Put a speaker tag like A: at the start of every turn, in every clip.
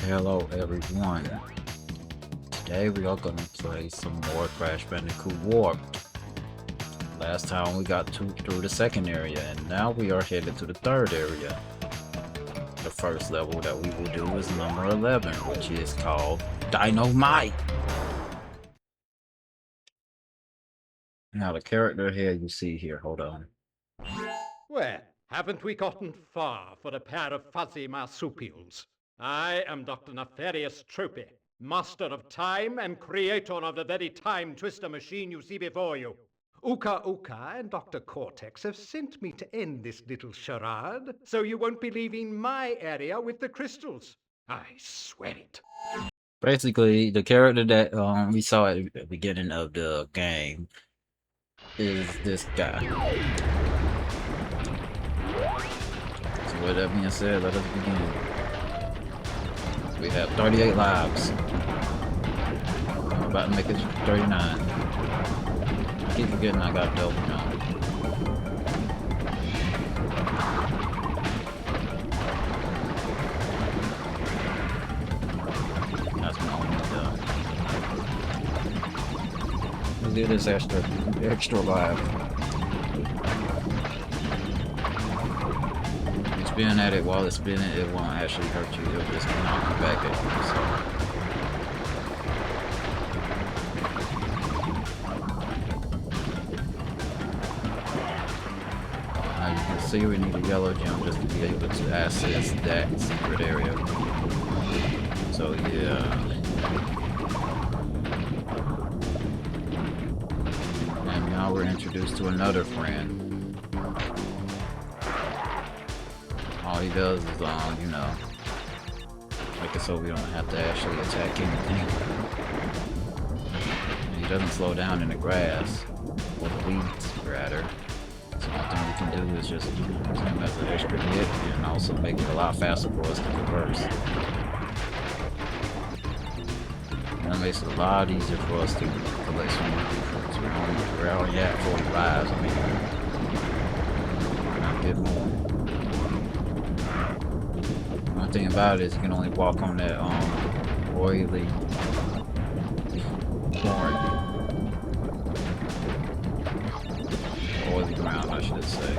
A: Hello everyone. Today we are gonna play some more Crash Bandicoot Warped. Last time we got through the second area, and now we are headed to the third area. The first level that we will do is number 11, which is called Dynamite. Now the character here you see here, hold on.
B: Well, haven't we gotten far for a pair of fuzzy marsupials? I am Dr. Nefarious Tropy, master of time and creator of the very time twister machine you see before you. Uka Uka and Dr. Cortex have sent me to end this little charade, so you won't be leaving my area with the crystals. I swear it.
A: Basically, the character that we saw at the beginning of the game is this guy. So with that being said, let us begin. We have 38 lives. I'm about to make it 39. I keep forgetting I got double jump. That's my only done. Let's do this extra live. You spin at it while it's spinning, it won't actually hurt you. It'll just knock you back at you. So. You can see we need a yellow gem just to be able to access that secret area. So yeah. And now we're introduced to another friend. All he does is you know, make it so we don't have to actually attack anything. And he doesn't slow down in the grass, or the weeds rather. So one thing we can do is just use him as an extra hit and also make it a lot faster for us to reverse. And that makes it a lot easier for us to collect some of the defense. We're only at 40 lives. I mean, we're not getting more. One thing about it is you can only walk on that oily corn. Oily ground, I should say.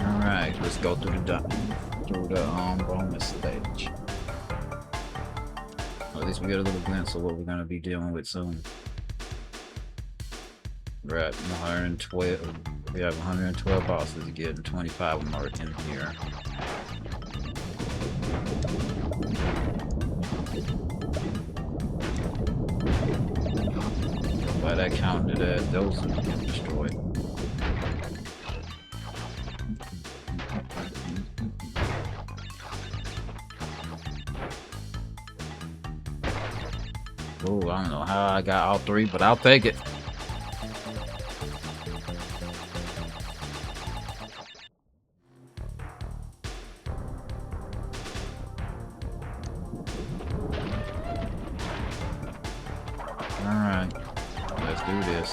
A: Alright, let's go through the bonus stage. At least we get a little glimpse of what we're gonna be dealing with soon. We're at 112. We have 112 bosses to get and 25 more in here. By that count, those will get destroyed. Oh, I don't know how I got all three, but I'll take it. Alright, let's do this.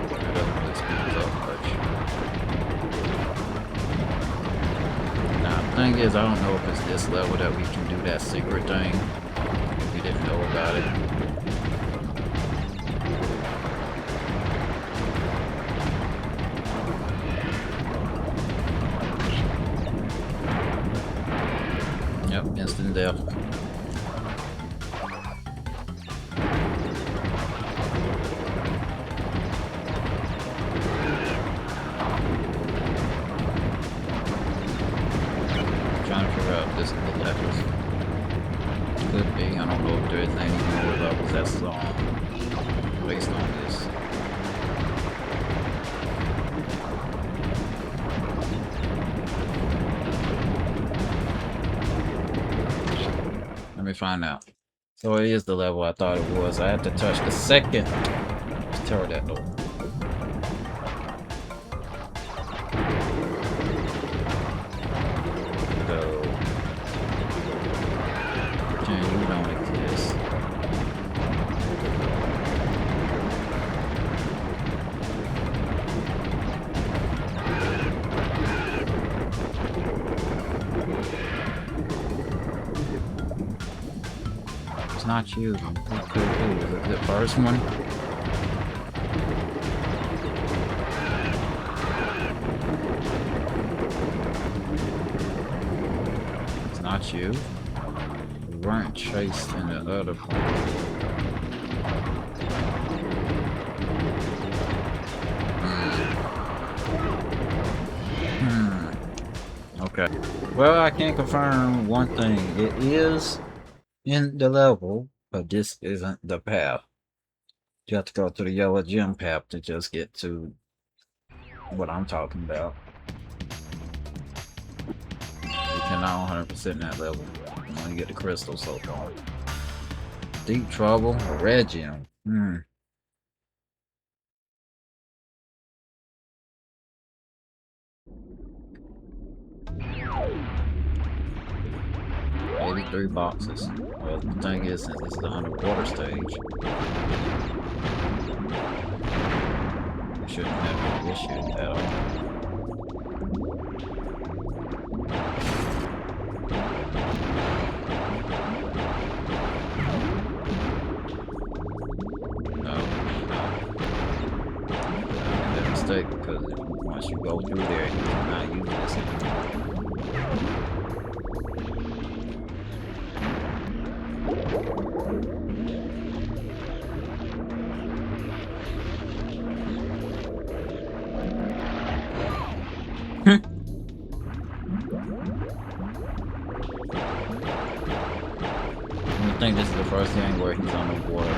A: It doesn't really speed up much. Now, the thing is, I don't know if it's this level that we can do that secret thing. If we didn't know about it. Yep, instant death. Trying to figure out if this is the levels. Could be, I don't know if there's any more levels that's based on this. Let me find out. So it is the level I thought it was. I had to touch the second pterodactyl. So, pretend you don't exist. not you. Who could it be? Was it the first one? It's not you. We weren't chased in the other part. Okay. Well, I can confirm one thing. It is in the level, but this isn't the path. You have to go through the yellow gem path to just get to what I'm talking about. You cannot 100% that level. You only get the crystal so far. Deep trouble, a red gem. Maybe 3 boxes. Well, the thing is, since this is the underwater stage, we shouldn't have any issue at all. Because once you go through there, you cannot use this anymore. I think this is the first thing where he's on the water.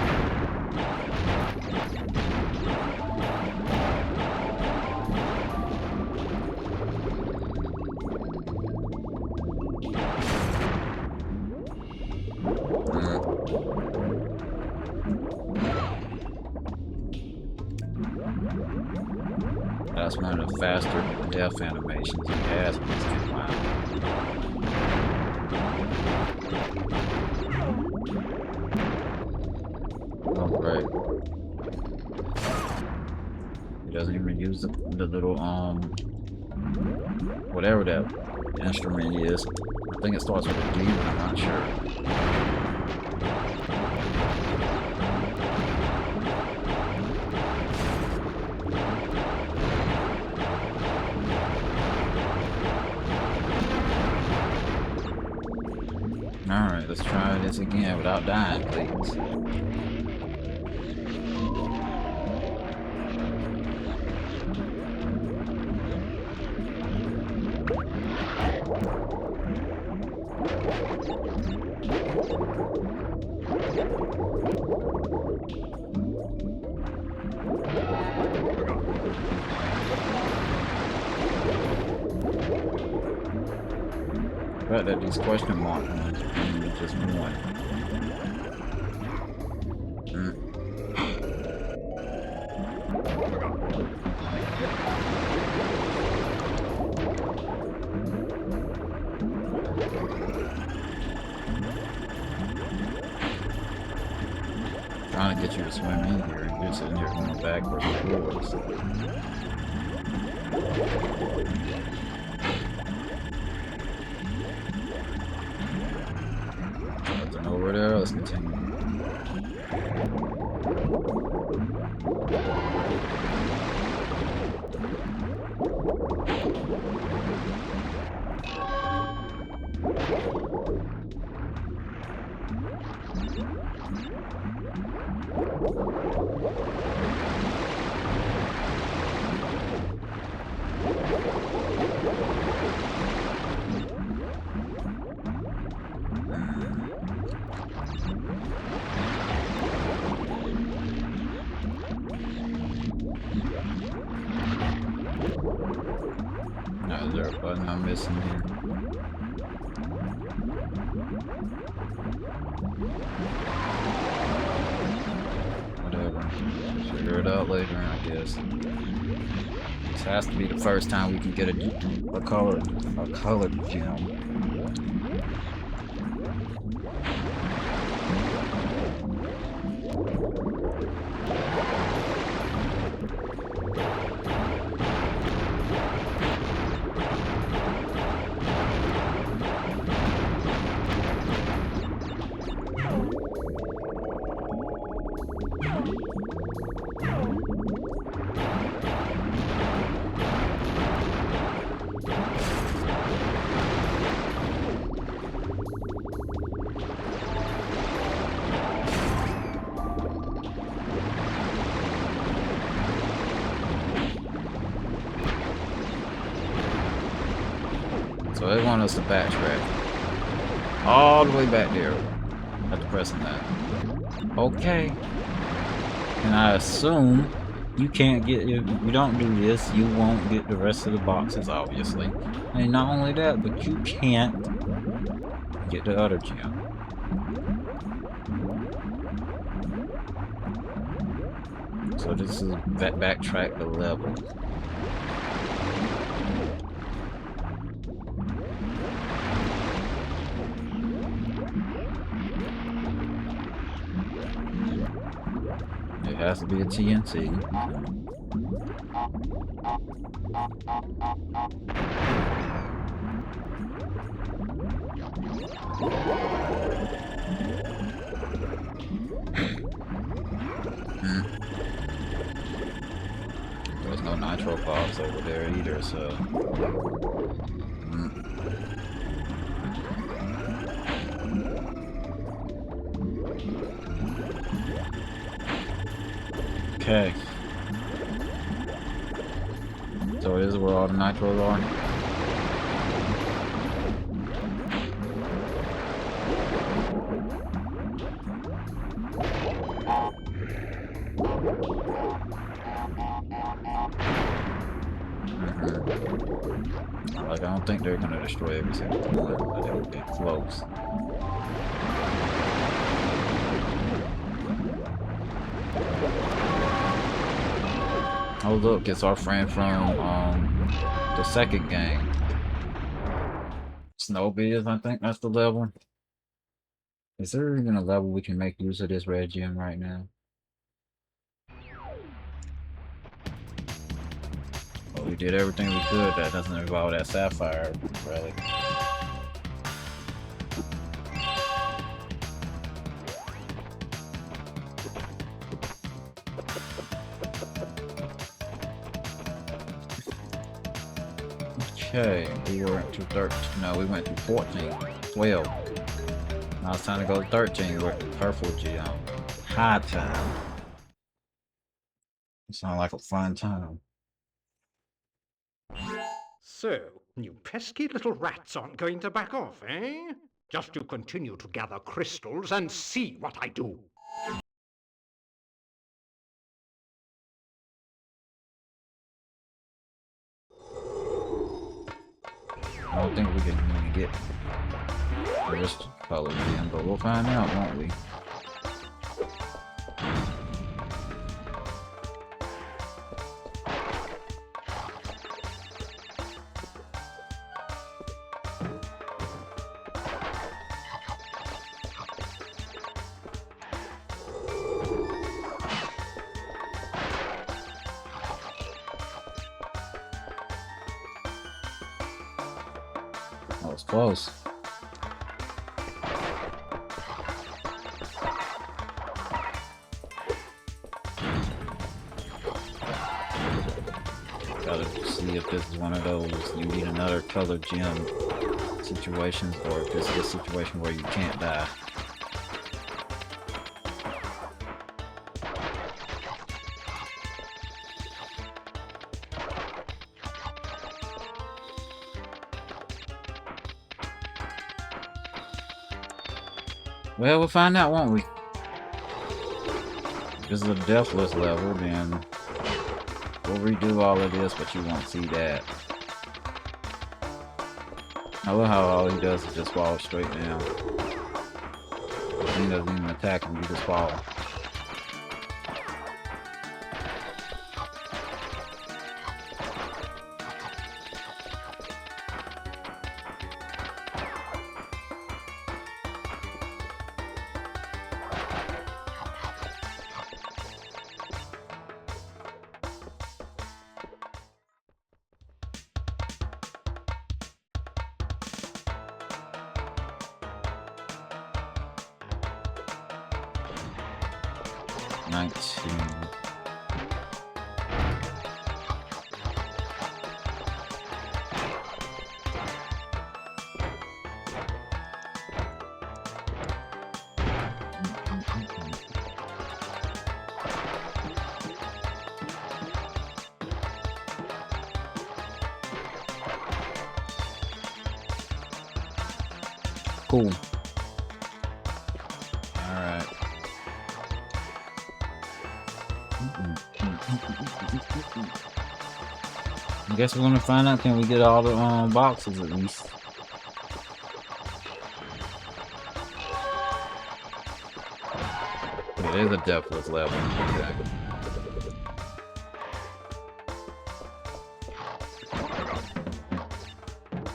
A: That's one of the faster death animations he has in this game. Wow. Oh, great. He doesn't even use the little, whatever that instrument is. I think it starts with a D, but I'm not sure. Alright, let's try this again without dying, please. I bet that these question mark ones are just one. Trying to get you to swim in here, and you're sitting here going backwards and forwards. Nothing over there, let's continue. Now, is there a button I'm missing here? Whatever. Figure it out later, I guess. This has to be the first time we can get a colored gem. So they want us to backtrack all the way back there after pressing that. Okay. And I assume you can't get, if you don't do this, you won't get the rest of the boxes, obviously. And not only that, but you can't get the other gem. So this is backtrack the level. It has to be a TNT. There's no nitro box over there either, so. Okay. So this is where all the nitros are. Like, I don't think they're gonna destroy every single one, but they'll get close. Oh look, it's our friend from the second game. Snowbeards, I think that's the level. Is there even a level we can make use of this red gem right now? Well, we did everything we could that doesn't involve that sapphire relic. Okay, we went to 13. No, we went to 14. 12. Now it's time to go to 13 with the purple gem. High time. Sound like a fun time.
B: So, you pesky little rats aren't going to back off, eh? Just to continue to gather crystals and see what I do.
A: I don't think we can even get this color gem, but we'll find out, won't we? That was close. Gotta see if this is one of those you need another color gem situations, or if this is a situation where you can't die. Well, we'll find out, won't we? If this is a deathless level, then we'll redo all of this, but you won't see that. I love how all he does is just fall straight down. He doesn't even attack him, you just fall. 19. Cool. Alright. I guess we're gonna find out, can we get all the boxes at least? It is a depthless level. Exactly.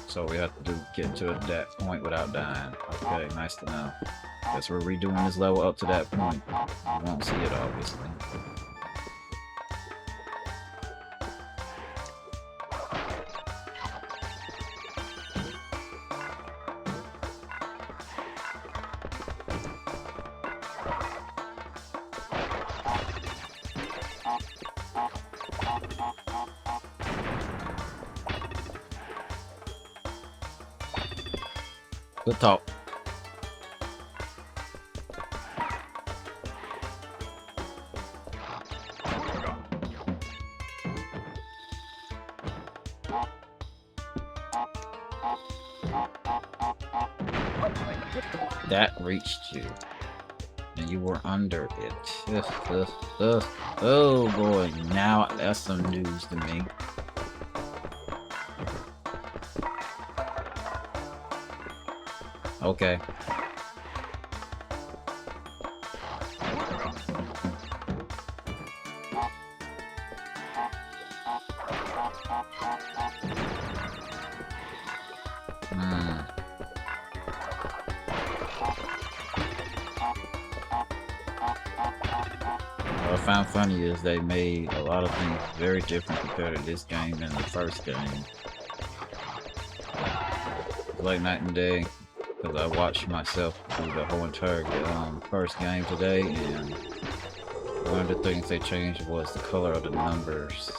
A: So we have to get to that point without dying. Okay, nice to know. Guess we're redoing this level up to that point. You won't see it, obviously. Good talk. That reached you. And you were under it. Oh boy, now that's some news to me. Okay. What I found funny is they made a lot of things very different compared to this game and the first game. It's like night and day, because I watched myself through the whole entire first game today, and one of the things they changed was the color of the numbers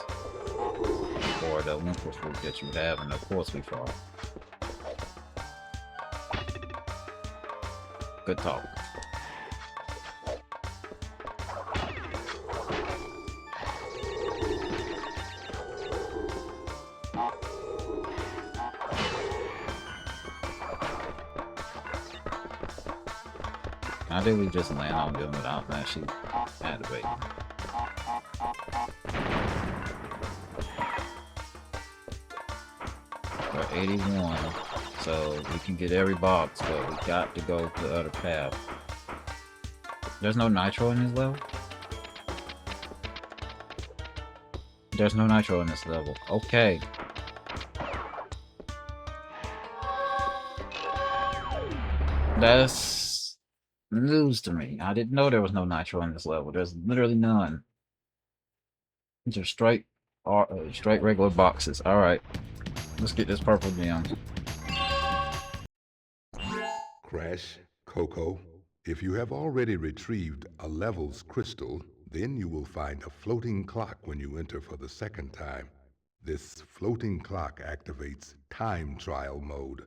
A: or the Olympus fruit that you would have in the course we fought. Good talk. How did we just land on them without actually activating? We're 81, so we can get every box, but we got to go the other path. There's no nitro in this level? There's no nitro in this level. Okay. That's news to me. I didn't know there was no nitro in this level. There's literally none. These are straight regular boxes. Alright. Let's get this purple gem.
C: Crash, Coco, if you have already retrieved a levels crystal, then you will find a floating clock when you enter for the second time. This floating clock activates time trial mode.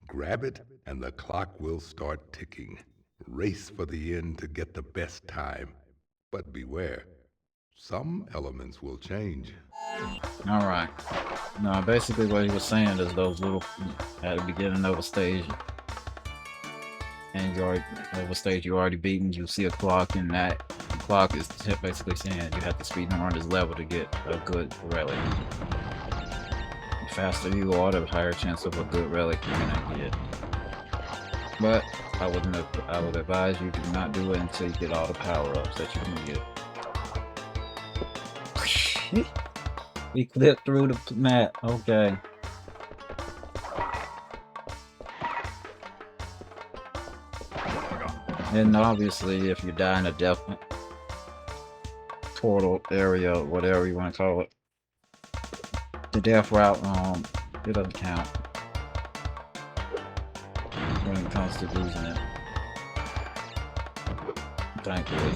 C: Grab it and the clock will start ticking. Race for the end to get the best time. But beware, some elements will change.
A: Alright. No, basically what he was saying is those little, at the beginning of a stage, and you already beaten, you see a clock, and that clock is basically saying you have to speed run this level to get a good relic. The faster you are, the higher chance of a good relic you're gonna get. But I would advise you do not do it until you get all the power-ups that you can get. We clipped through the map. Okay. And obviously, if you die in a death portal area, whatever you want to call it, the death route, it doesn't count when it comes to losing it. Thankfully.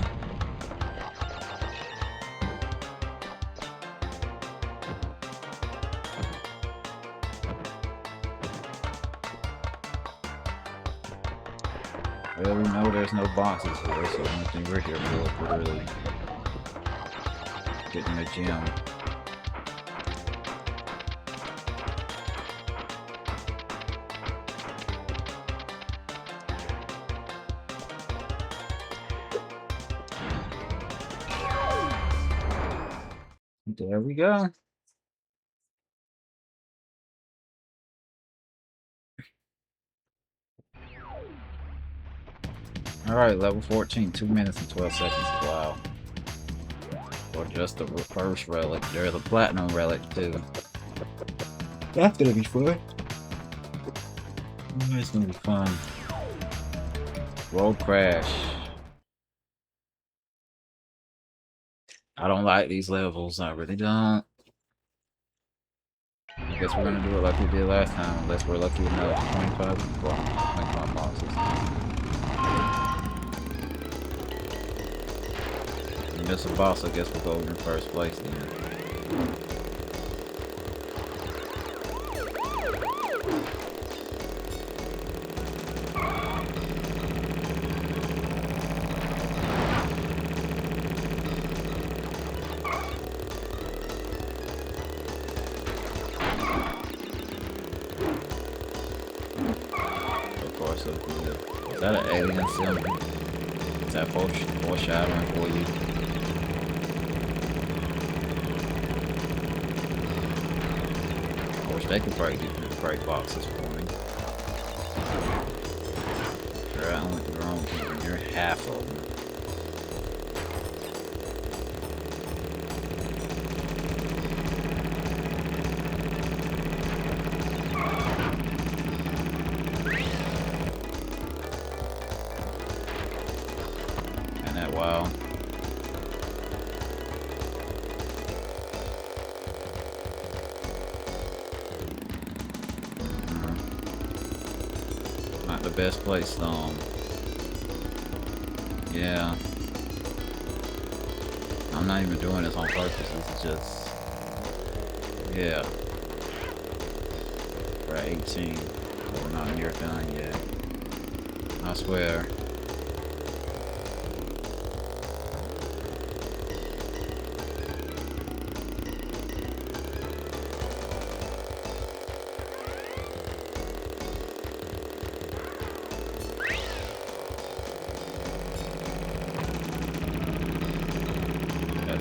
A: Well, we know there's no boxes here, so the only thing we're here for is literally getting a gem. There we go. Alright, level 14, 2 minutes and 12 seconds. Wow. Or just the first relic. There's a platinum relic too. That's gonna be fun. It's gonna be fun. Road crash. I don't like these levels. I really don't. I guess we're gonna do it like we did last time, unless we're lucky enough. 25 boxes. If we miss a boss, I guess we'll go in first place then. So good. Is that an alien symbol? Is that foreshadowing for you? I wish they could break boxes for me. Sure, I went the wrong here. You're half of them. Wow. Not the best place, yeah. I'm not even doing this on purpose, this is just, yeah. We're at 18, but we're not near done yet. I swear.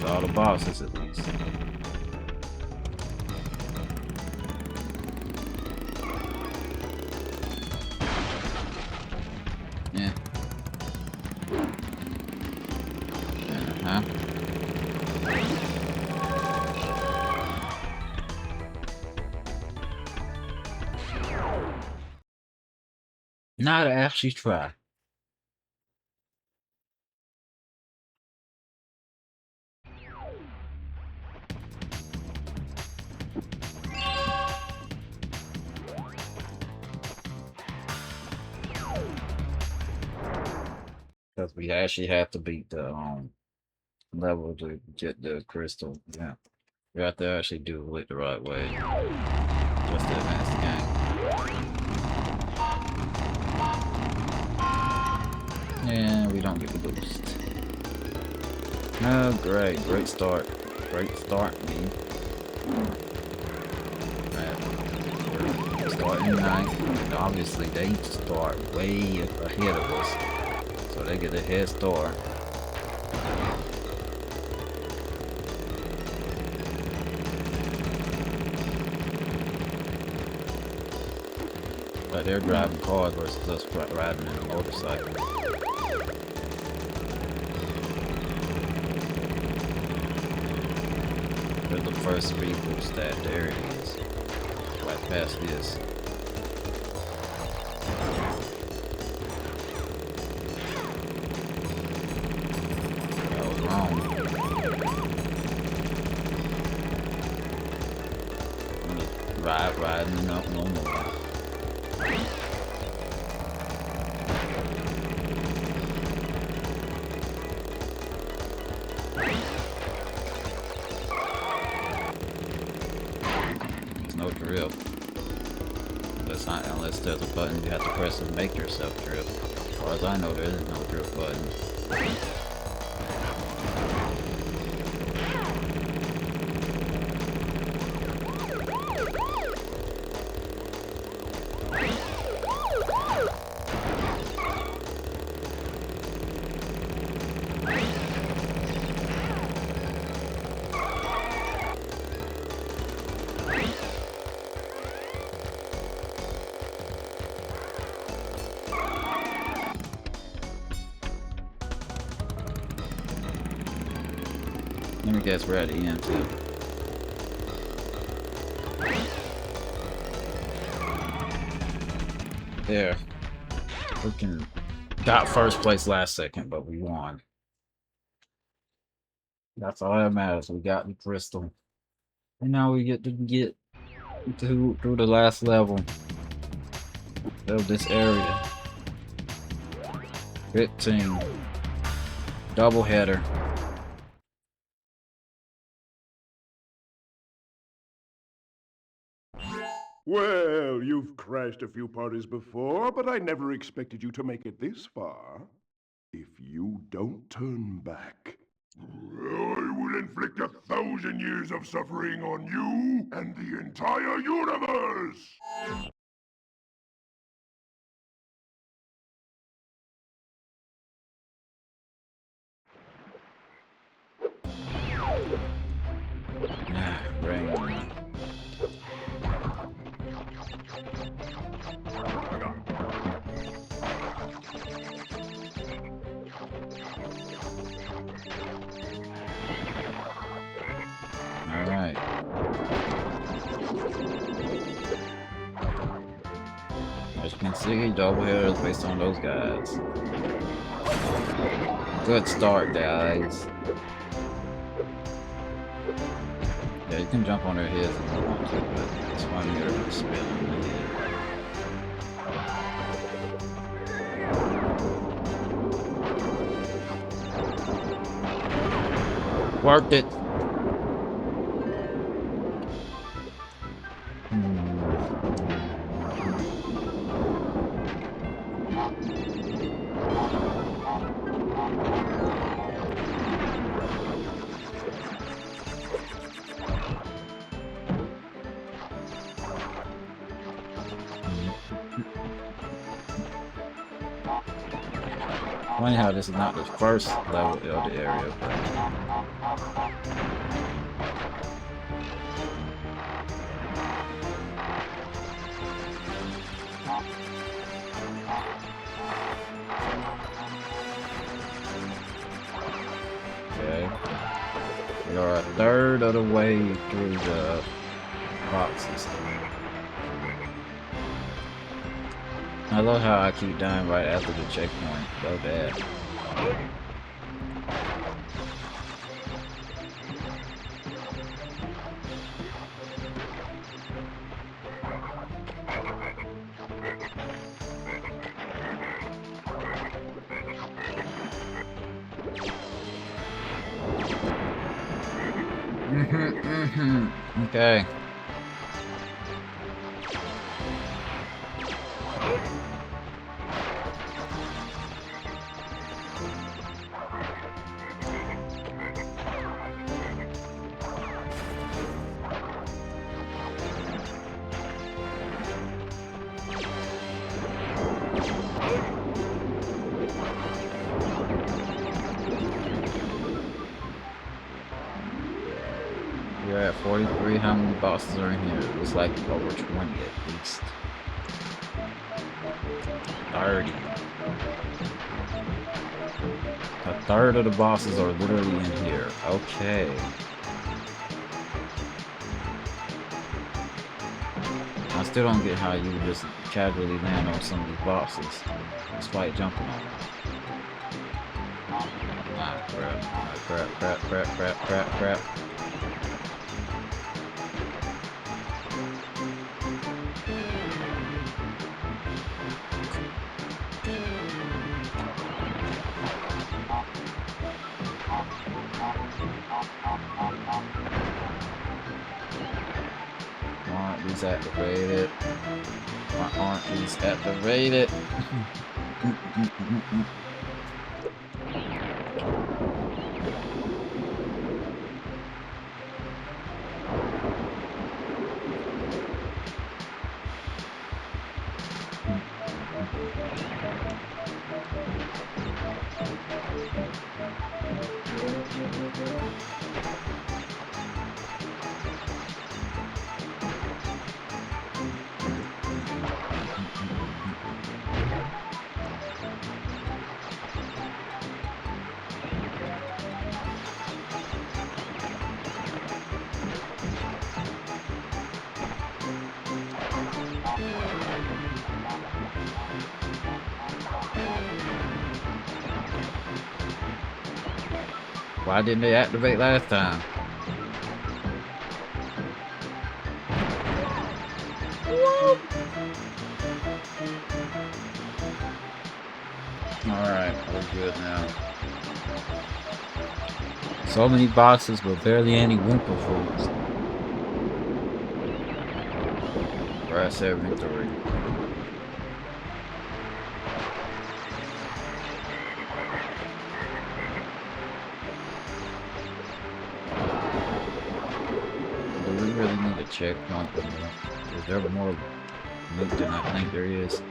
A: All the bosses at least. Yeah. Now to actually try. Because we actually have to beat the level to get the crystal. Yeah. We have to actually do it the right way. Just to advance the game. Yeah, we don't get the boost. Oh, great. Great start. Great start, me. We're starting ninth. And obviously, they start way ahead of us. So they get a head start. But they're driving cars versus us riding in a motorcycle. We're the first speed boost that there it is. Right past this. I was wrong. I'm just riding up no more. No drift. it's not unless there's a button you have to press to make yourself drift. As far as I know, there is no drift button. Let me guess we're at the end too. There. Freaking got first place last second, but we won. That's all that matters. We got the crystal. And now we get through the last level of this area. 15. Double header.
D: Well, you've crashed a few parties before, but I never expected you to make it this far. If you don't turn back, I will inflict 1,000 years of suffering on you and the entire universe!
A: Rain. Alright. As you can see, double headers based on those guys. Good start, guys. Yeah, you can jump on their heads if you want to, but it's funnier if you spin on the head. Worked it. Funny how this is not the first level of the area, but okay. We are a third of the way through the boxes. I love how I keep dying right after the checkpoint. So bad. Okay. We're at 43. How many bosses are in here? It looks like over 20 at least. 30. A third of the bosses are literally in here. Okay. I still don't get how you just casually land on some of these bosses despite jumping on them. Ah, crap. these activated? Why aren't these activated? Why didn't they activate last time? Alright, we're good now. So many boxes, but barely any Wimple foods. Brass inventory. Do we really need a checkpoint? Is there more loot than I think there is?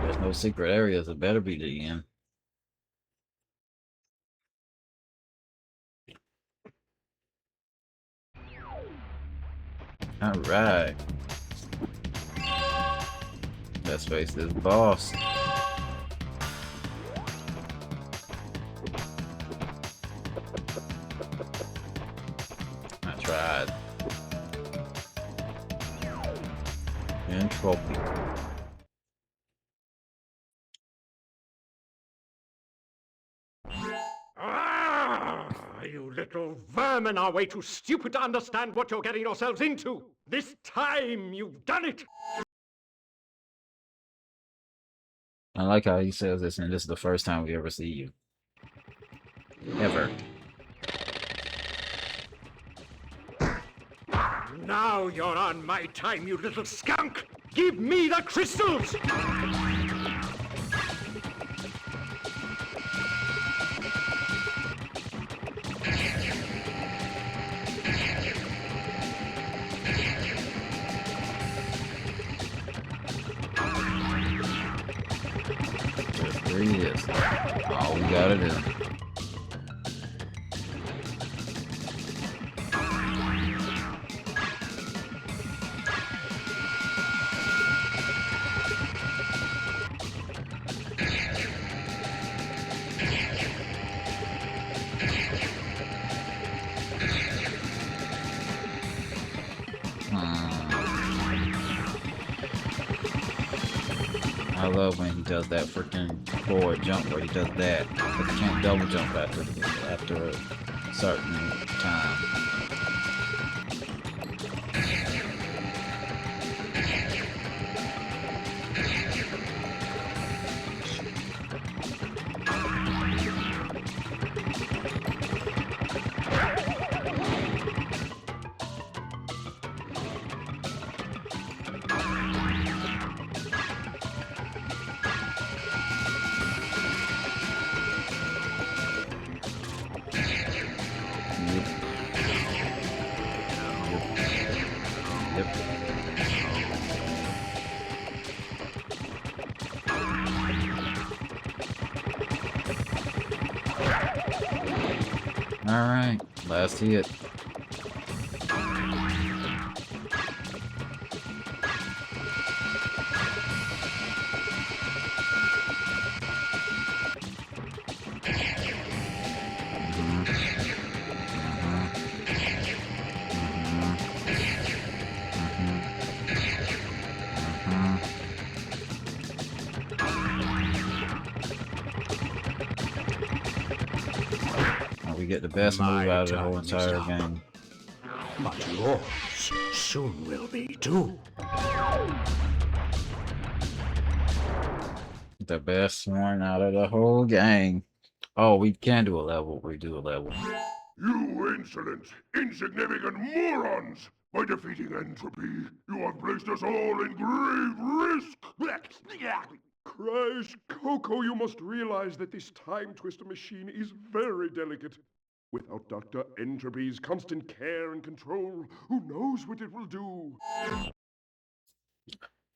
A: There's no secret areas. It better be the end. Alright. Let's face this boss. I tried. In trouble.
B: You little vermin are way too stupid to understand what you're getting yourselves into. This time you've done it.
A: I like how he says this, and this is the first time we ever see you. Ever.
B: Now you're on my time, you little skunk. Give me the crystals.
A: There he is. All we gotta do. I love when he does that freaking forward jump where he does that, but he can't double jump after a certain time. Alright, last hit. We get the best move
B: My
A: out of the whole
B: time is
A: entire
B: up.
A: game.
B: But yours soon will be too.
A: The best one out of the whole game. Oh, we can do a level. We do a level.
D: You insolent, insignificant morons! By defeating entropy, you have placed us all in grave risk! Crash, Coco, you must realize that this time twister machine is very delicate. Without Dr. Entropy's constant care and control, who knows what it will do?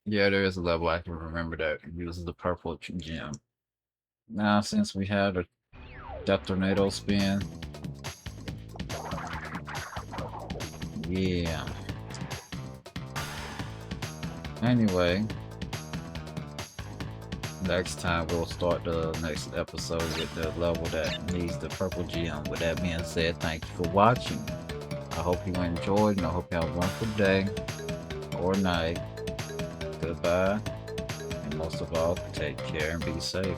A: Yeah, there is a level I can remember that uses the purple gem. Now, since we had a death tornado spin, yeah. Anyway, next time we'll start the next episode with the level that needs the purple gem. With that being said, thank you for watching. I hope you enjoyed, and I hope you have a wonderful day or night. Goodbye, and most of all, take care and be safe.